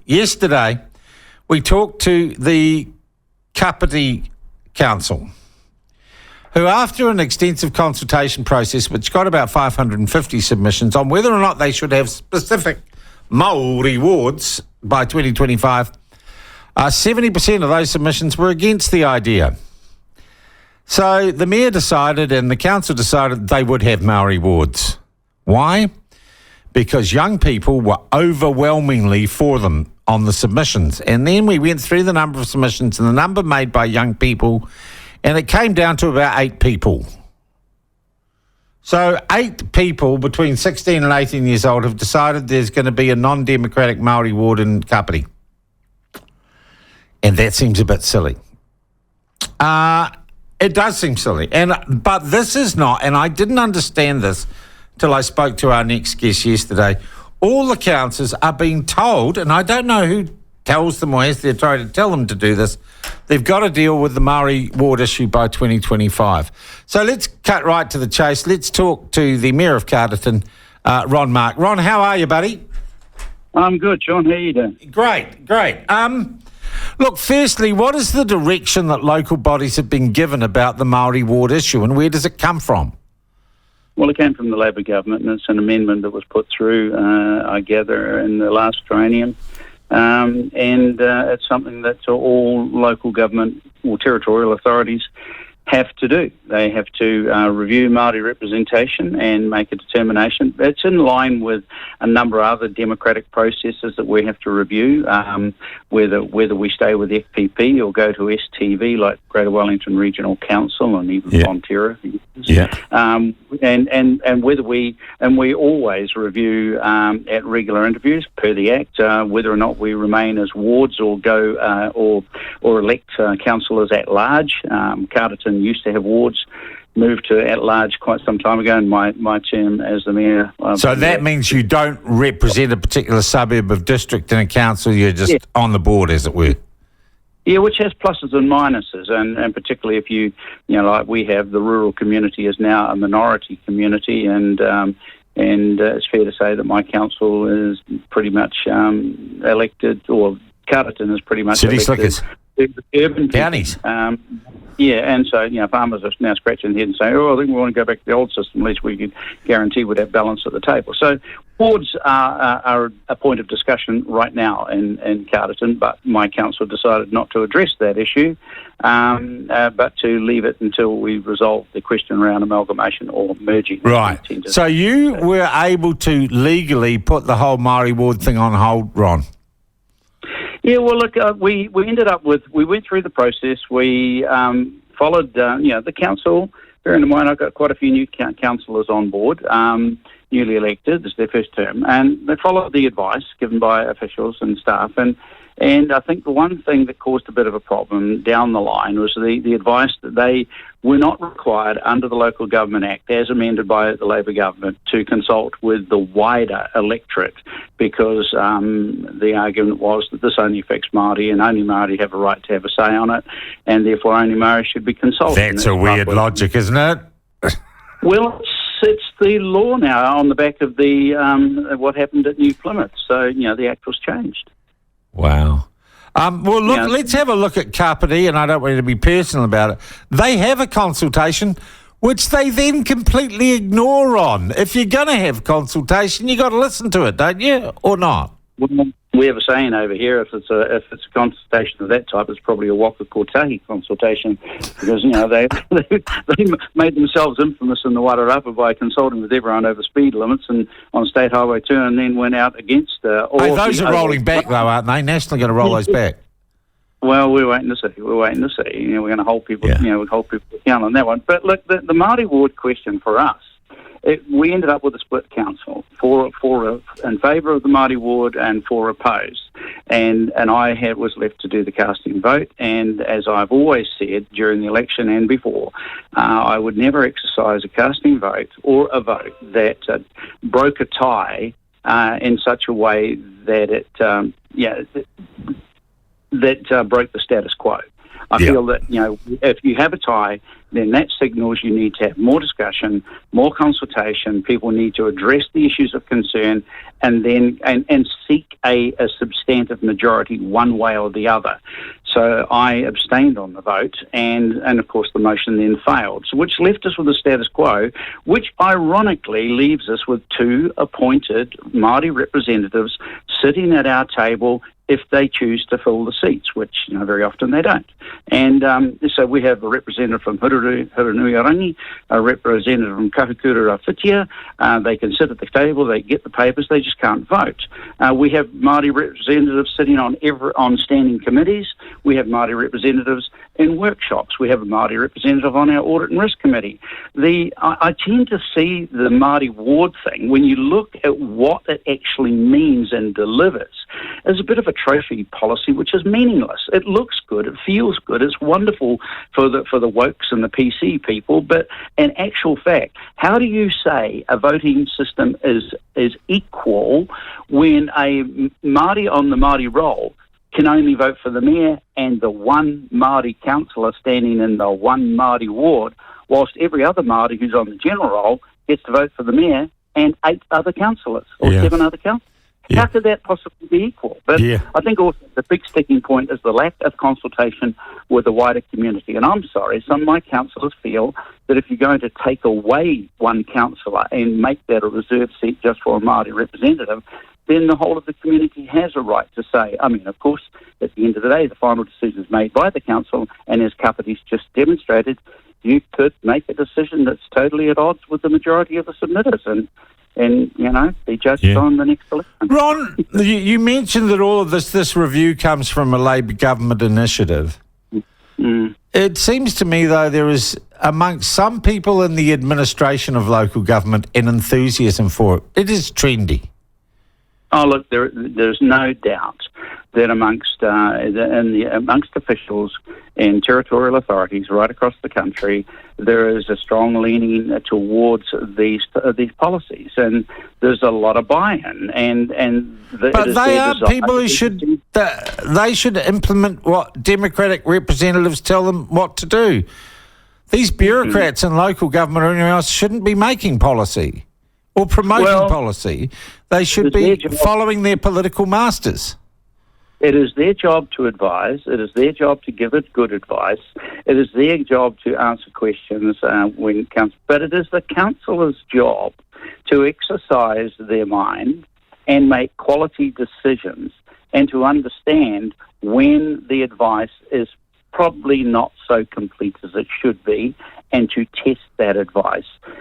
Yesterday, we talked to the Kapiti Council, who, after an extensive consultation process, which got about 550 submissions on whether or not they should have specific Māori wards by 2025, 70% of those submissions were against the idea. So the Mayor decided and the Council decided they would have Māori wards. Why? Because young people were overwhelmingly for them on the submissions. And then we went through the number of submissions and the number made by young people, and it came down to about 8 people. So 8 people between 16 and 18 years old have decided there's going to be a non-democratic Māori ward in Kapiti. And that seems a bit silly. It does seem silly. But this is not, and I didn't understand this till I spoke to our next guest yesterday. All the councils are being told, and I don't know who tells them or as they're trying to tell them to do this, they've got to deal with the Māori ward issue by 2025. So let's cut right to the chase. Let's talk to the Mayor of Carterton, Ron Mark. Ron, how are you, buddy? I'm good, John. How are you doing? Great. Look, firstly, what is the direction that local bodies have been given about the Māori ward issue, and where does it come from? Well, it came from the Labor government, and it's an amendment that was put through, I gather, in the last triennium. And it's something that all local government or territorial authorities have to do. They have to review Māori representation and make a determination. It's in line with a number of other democratic processes that we have to review, whether we stay with FPP or go to STV like Greater Wellington Regional Council and even Fonterra. And whether we always review at regular interviews per the Act whether or not we remain as wards or go or elect councillors at large. Carterton used to have wards, moved to at large quite some time ago in my term as the Mayor. So that means you don't represent a particular suburb of district in a council, you're just on the board, as it were. Yeah, which has pluses and minuses, and particularly if you like we have, the rural community is now a minority community, and it's fair to say that my council is pretty much elected, or Carterton is pretty much city elected. Slickers. Urban counties. And so, farmers are now scratching their head and saying, I think we want to go back to the old system, at least we could guarantee we'd have balance at the table. So wards are a point of discussion right now in Carterton, but my council decided not to address that issue, but to leave it until we resolve the question around amalgamation or merging. Right. So you were able to legally put the whole Māori ward thing on hold, Ron? Yeah, well, look, we ended up we went through the process. We followed, the council. Bearing in mind, I've got quite a few new councillors on board, newly elected. It's their first term. And they followed the advice given by officials and staff. And I think the one thing that caused a bit of a problem down the line was the advice that they were not required under the Local Government Act, as amended by the Labor government, to consult with the wider electorate, because the argument was that this only affects Māori and only Māori have a right to have a say on it, and therefore only Māori should be consulted. That's a weird logic, isn't it? Well, it's the law now on the back of the what happened at New Plymouth. So, the Act was changed. Wow. Well, look, let's have a look at Kapiti, and I don't want you to be personal about it. They have a consultation, which they then completely ignore on. If you're going to have consultation, you got to listen to it, don't you, or not? Well, we have a saying over here: if it's a consultation of that type, it's probably a Waka Kotahi consultation, because they made themselves infamous in the Wairarapa by consulting with everyone over speed limits and on State Highway 2, and then went out against all. Hey, those are rolling back though, aren't they? Nationally going to roll those back. Well, we're waiting to see. We're going to hold people. We hold people account on that one. But look, the Māori ward question for us. We ended up with a split council, four in favour of the Māori ward and 4 opposed, and I was left to do the casting vote. And as I've always said during the election and before, I would never exercise a casting vote or a vote that broke a tie in such a way that it broke the status quo. I feel that, if you have a tie, then that signals you need to have more discussion, more consultation. People need to address the issues of concern and then and seek a substantive majority one way or the other. So I abstained on the vote, and of course the motion then failed, so which left us with a status quo, which ironically leaves us with 2 appointed Māori representatives sitting at our table if they choose to fill the seats, which very often they don't. And so we have a representative from Hurunui-Rangi, a representative from Kahukura-Whitia. They can sit at the table, they get the papers, they just can't vote. We have Māori representatives sitting on standing committees. We have Māori representatives in workshops. We have a Māori representative on our Audit and Risk Committee. I tend to see the Māori ward thing, when you look at what it actually means and delivers, as a bit of a trophy policy which is meaningless. It looks good, it feels good, it's wonderful for the wokes and the PC people, but in actual fact, how do you say a voting system is equal when a Māori on the Māori roll can only vote for the mayor and the one Māori councillor standing in the one Māori ward, whilst every other Māori who's on the general roll gets to vote for the mayor and 8 other councillors or 7 other councillors? Yeah. How could that possibly be equal? But I think also the big sticking point is the lack of consultation with the wider community. And I'm sorry, some of my councillors feel that if you're going to take away one councillor and make that a reserved seat just for a Māori representative, then the whole of the community has a right to say. I mean, of course, at the end of the day, the final decision is made by the council, and as Kapiti's just demonstrated, you could make a decision that's totally at odds with the majority of the submitters and be judged on the next election. Ron, you mentioned that all of this review comes from a Labor government initiative. Mm. It seems to me, though, there is amongst some people in the administration of local government an enthusiasm for it. It is trendy. Oh, look, there's no doubt that amongst officials and territorial authorities right across the country, there is a strong leaning towards these policies, and there's a lot of buy-in. But they are people who should implement what Democratic representatives tell them what to do. These bureaucrats in local government or anyone else shouldn't be making policy or promoting policy. They should be following their political masters. It is their job to advise. It is their job to give it good advice. It is their job to answer questions when it comes. But it is the councillor's job to exercise their mind and make quality decisions and to understand when the advice is probably not so complete as it should be, and to test that advice.